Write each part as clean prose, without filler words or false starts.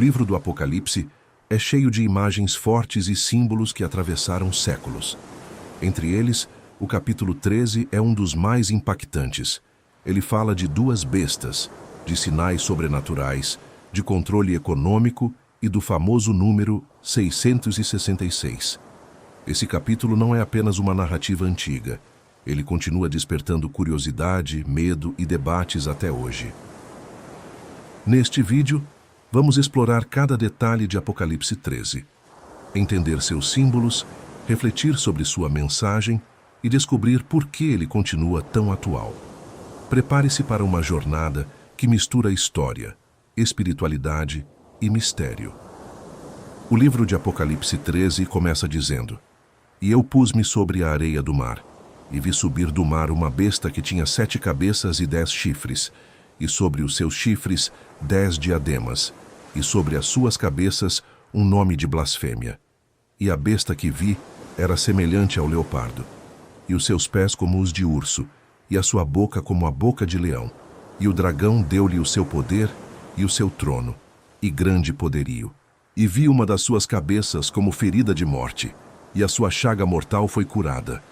livro do Apocalipse é cheio de imagens fortes e símbolos que atravessaram séculos. Entre eles, o capítulo 13 é um dos mais impactantes. Ele fala de duas bestas, de sinais sobrenaturais, de controle econômico e do famoso número 666. Esse capítulo não é apenas uma narrativa antiga. Ele continua despertando curiosidade, medo e debates até hoje. Neste vídeo, vamos explorar cada detalhe de Apocalipse 13, entender seus símbolos, refletir sobre sua mensagem e descobrir por que ele continua tão atual. Prepare-se para uma jornada que mistura história, espiritualidade e mistério. O livro de Apocalipse 13 começa dizendo: "E eu pus-me sobre a areia do mar, e vi subir do mar uma besta que tinha 7 cabeças e 10 chifres, e sobre os seus chifres 10 diademas, e sobre as suas cabeças um nome de blasfêmia. E a besta que vi era semelhante ao leopardo, e os seus pés como os de urso, e a sua boca como a boca de leão. E o dragão deu-lhe o seu poder e o seu trono, e grande poderio. E vi uma das suas cabeças como ferida de morte, e a sua chaga mortal foi curada.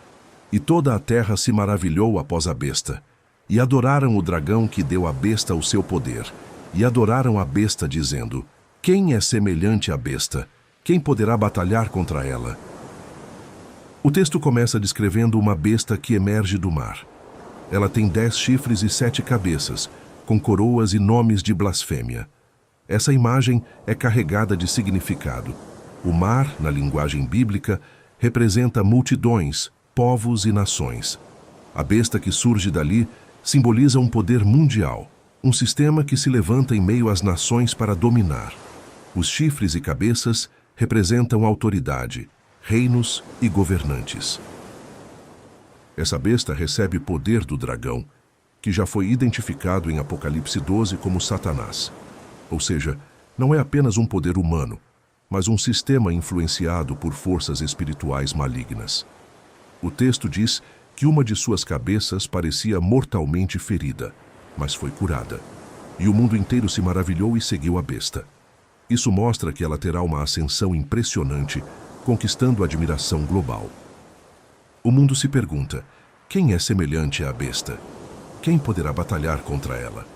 E toda a terra se maravilhou após a besta, e adoraram o dragão que deu à besta o seu poder, e adoraram a besta dizendo: quem é semelhante à besta? Quem poderá batalhar contra ela?" O texto começa descrevendo uma besta que emerge do mar. Ela tem 10 chifres e 7 cabeças, com coroas e nomes de blasfêmia. Essa imagem é carregada de significado. O mar, na linguagem bíblica, representa multidões, povos e nações. A besta que surge dali simboliza um poder mundial, um sistema que se levanta em meio às nações para dominar. Os chifres e cabeças representam autoridade, reinos e governantes. Essa besta recebe poder do dragão, que já foi identificado em Apocalipse 12 como Satanás. Ou seja, não é apenas um poder humano, mas um sistema influenciado por forças espirituais malignas. O texto diz que uma de suas cabeças parecia mortalmente ferida, mas foi curada. E o mundo inteiro se maravilhou e seguiu a besta. Isso mostra que ela terá uma ascensão impressionante, conquistando a admiração global. O mundo se pergunta: quem é semelhante à besta? Quem poderá batalhar contra ela?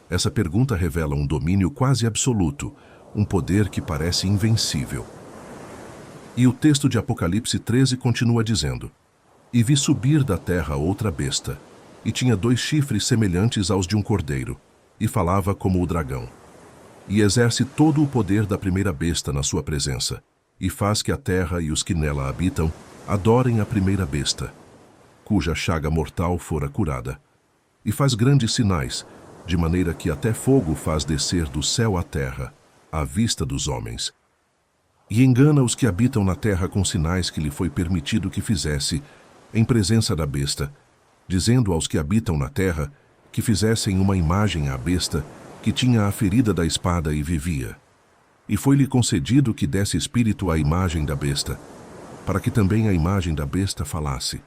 Essa pergunta revela um domínio quase absoluto, um poder que parece invencível. E o texto de Apocalipse 13 continua dizendo: "E vi subir da terra outra besta, e tinha 2 chifres semelhantes aos de um cordeiro, e falava como o dragão. E exerce todo o poder da primeira besta na sua presença, e faz que a terra e os que nela habitam adorem a primeira besta, cuja chaga mortal fora curada. E faz grandes sinais, de maneira que até fogo faz descer do céu à terra, à vista dos homens. E engana os que habitam na terra com sinais que lhe foi permitido que fizesse, em presença da besta, dizendo aos que habitam na terra que fizessem uma imagem à besta, que tinha a ferida da espada e vivia. E foi-lhe concedido que desse espírito à imagem da besta, para que também a imagem da besta falasse,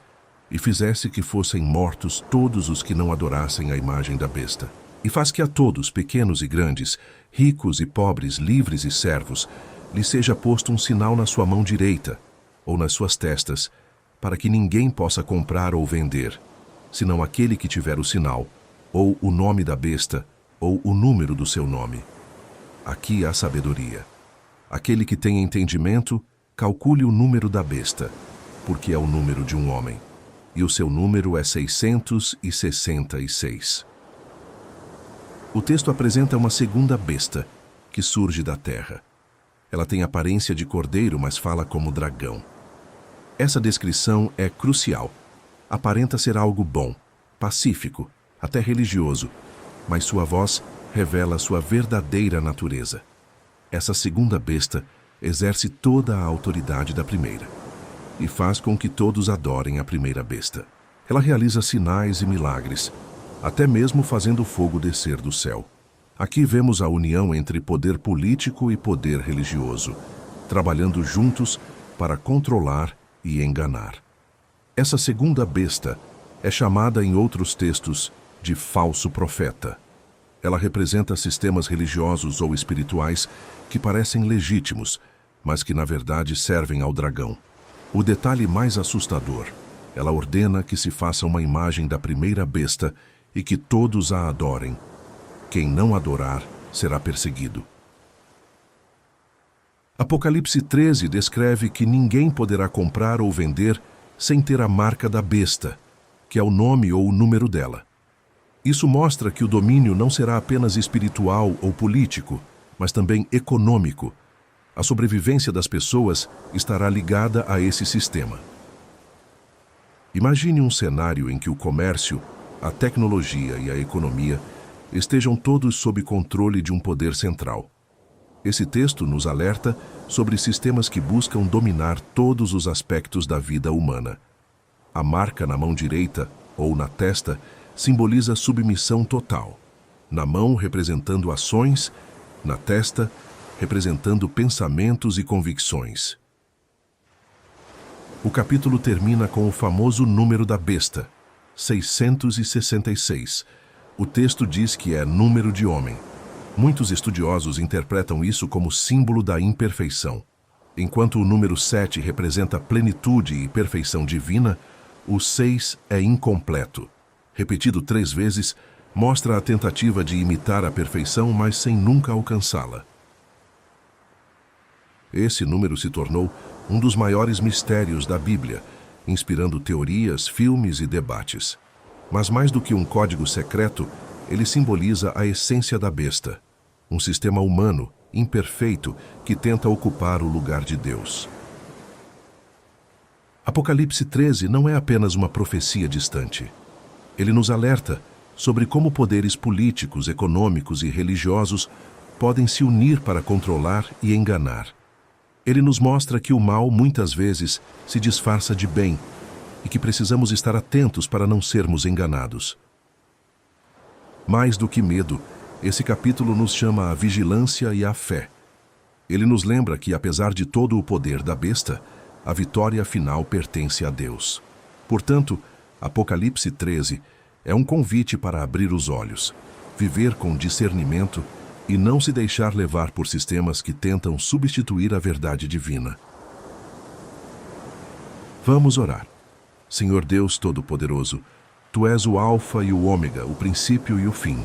e fizesse que fossem mortos todos os que não adorassem a imagem da besta. E faz que a todos, pequenos e grandes, ricos e pobres, livres e servos, lhe seja posto um sinal na sua mão direita, ou nas suas testas, para que ninguém possa comprar ou vender, senão aquele que tiver o sinal, ou o nome da besta, ou o número do seu nome. Aqui há sabedoria. Aquele que tem entendimento, calcule o número da besta, porque é o número de um homem, e o seu número é 666. O texto apresenta uma segunda besta, que surge da terra. Ela tem aparência de cordeiro, mas fala como dragão. Essa descrição é crucial. Aparenta ser algo bom, pacífico, até religioso, mas sua voz revela sua verdadeira natureza. Essa segunda besta exerce toda a autoridade da primeira e faz com que todos adorem a primeira besta. Ela realiza sinais e milagres, até mesmo fazendo fogo descer do céu. Aqui vemos a união entre poder político e poder religioso, trabalhando juntos para controlar e enganar. Essa segunda besta é chamada em outros textos de falso profeta. Ela representa sistemas religiosos ou espirituais que parecem legítimos, mas que na verdade servem ao dragão. O detalhe mais assustador: ela ordena que se faça uma imagem da primeira besta e que todos a adorem. Quem não adorar será perseguido. Apocalipse 13 descreve que ninguém poderá comprar ou vender sem ter a marca da besta, que é o nome ou o número dela. Isso mostra que o domínio não será apenas espiritual ou político, mas também econômico. A sobrevivência das pessoas estará ligada a esse sistema. Imagine um cenário em que o comércio, a tecnologia e a economia estejam todos sob controle de um poder central. Esse texto nos alerta sobre sistemas que buscam dominar todos os aspectos da vida humana. A marca na mão direita, ou na testa, simboliza submissão total. Na mão, representando ações, na testa, representando pensamentos e convicções. O capítulo termina com o famoso número da besta, 666. O texto diz que é número de homem. Muitos estudiosos interpretam isso como símbolo da imperfeição. Enquanto o número 7 representa plenitude e perfeição divina, o 6 é incompleto. Repetido 3 vezes, mostra a tentativa de imitar a perfeição, mas sem nunca alcançá-la. Esse número se tornou um dos maiores mistérios da Bíblia, inspirando teorias, filmes e debates. Mas mais do que um código secreto, ele simboliza a essência da besta, um sistema humano, imperfeito, que tenta ocupar o lugar de Deus. Apocalipse 13 não é apenas uma profecia distante. Ele nos alerta sobre como poderes políticos, econômicos e religiosos podem se unir para controlar e enganar. Ele nos mostra que o mal, muitas vezes, se disfarça de bem e que precisamos estar atentos para não sermos enganados. Mais do que medo, esse capítulo nos chama à vigilância e à fé. Ele nos lembra que, apesar de todo o poder da besta, a vitória final pertence a Deus. Portanto, Apocalipse 13 é um convite para abrir os olhos, viver com discernimento e não se deixar levar por sistemas que tentam substituir a verdade divina. Vamos orar. Senhor Deus Todo-Poderoso, Tu és o Alfa e o Ômega, o princípio e o fim.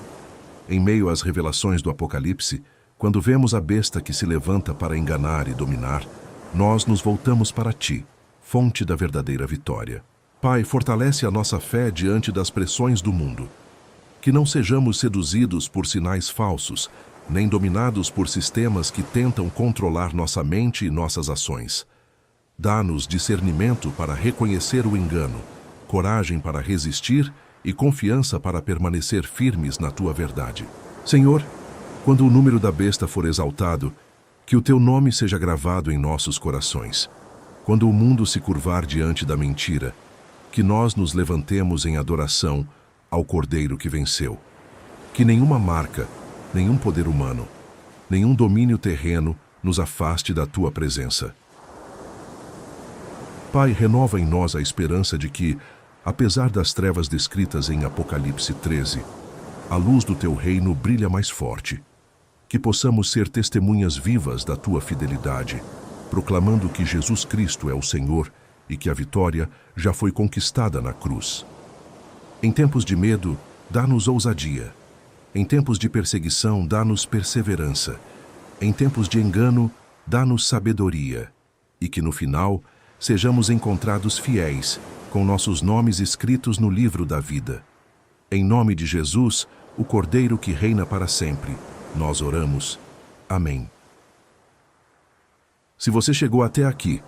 Em meio às revelações do Apocalipse, quando vemos a besta que se levanta para enganar e dominar, nós nos voltamos para Ti, fonte da verdadeira vitória. Pai, fortalece a nossa fé diante das pressões do mundo. Que não sejamos seduzidos por sinais falsos, nem dominados por sistemas que tentam controlar nossa mente e nossas ações. Dá-nos discernimento para reconhecer o engano, coragem para resistir e confiança para permanecer firmes na Tua verdade. Senhor, quando o número da besta for exaltado, que o Teu nome seja gravado em nossos corações. Quando o mundo se curvar diante da mentira, que nós nos levantemos em adoração ao Cordeiro que venceu. Que nenhuma marca, nenhum poder humano, nenhum domínio terreno nos afaste da Tua presença. Pai, renova em nós a esperança de que, apesar das trevas descritas em Apocalipse 13, a luz do Teu reino brilha mais forte. Que possamos ser testemunhas vivas da Tua fidelidade, proclamando que Jesus Cristo é o Senhor e que a vitória já foi conquistada na cruz. Em tempos de medo, dá-nos ousadia. Em tempos de perseguição, dá-nos perseverança. Em tempos de engano, dá-nos sabedoria. E que no final, sejamos encontrados fiéis, com nossos nomes escritos no livro da vida. Em nome de Jesus, o Cordeiro que reina para sempre, nós oramos. Amém. Se você chegou até aqui,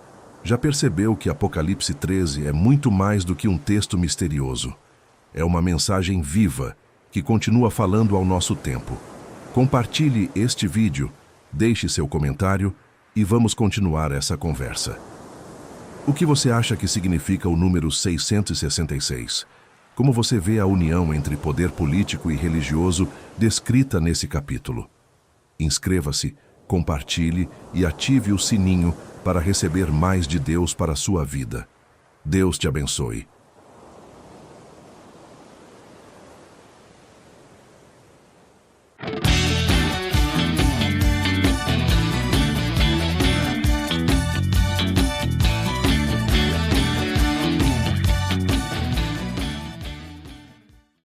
já percebeu que Apocalipse 13 é muito mais do que um texto misterioso. É uma mensagem viva, que continua falando ao nosso tempo. Compartilhe este vídeo, deixe seu comentário e vamos continuar essa conversa. O que você acha que significa o número 666? Como você vê a união entre poder político e religioso descrita nesse capítulo? Inscreva-se, compartilhe e ative o sininho para receber mais de Deus para a sua vida. Deus te abençoe.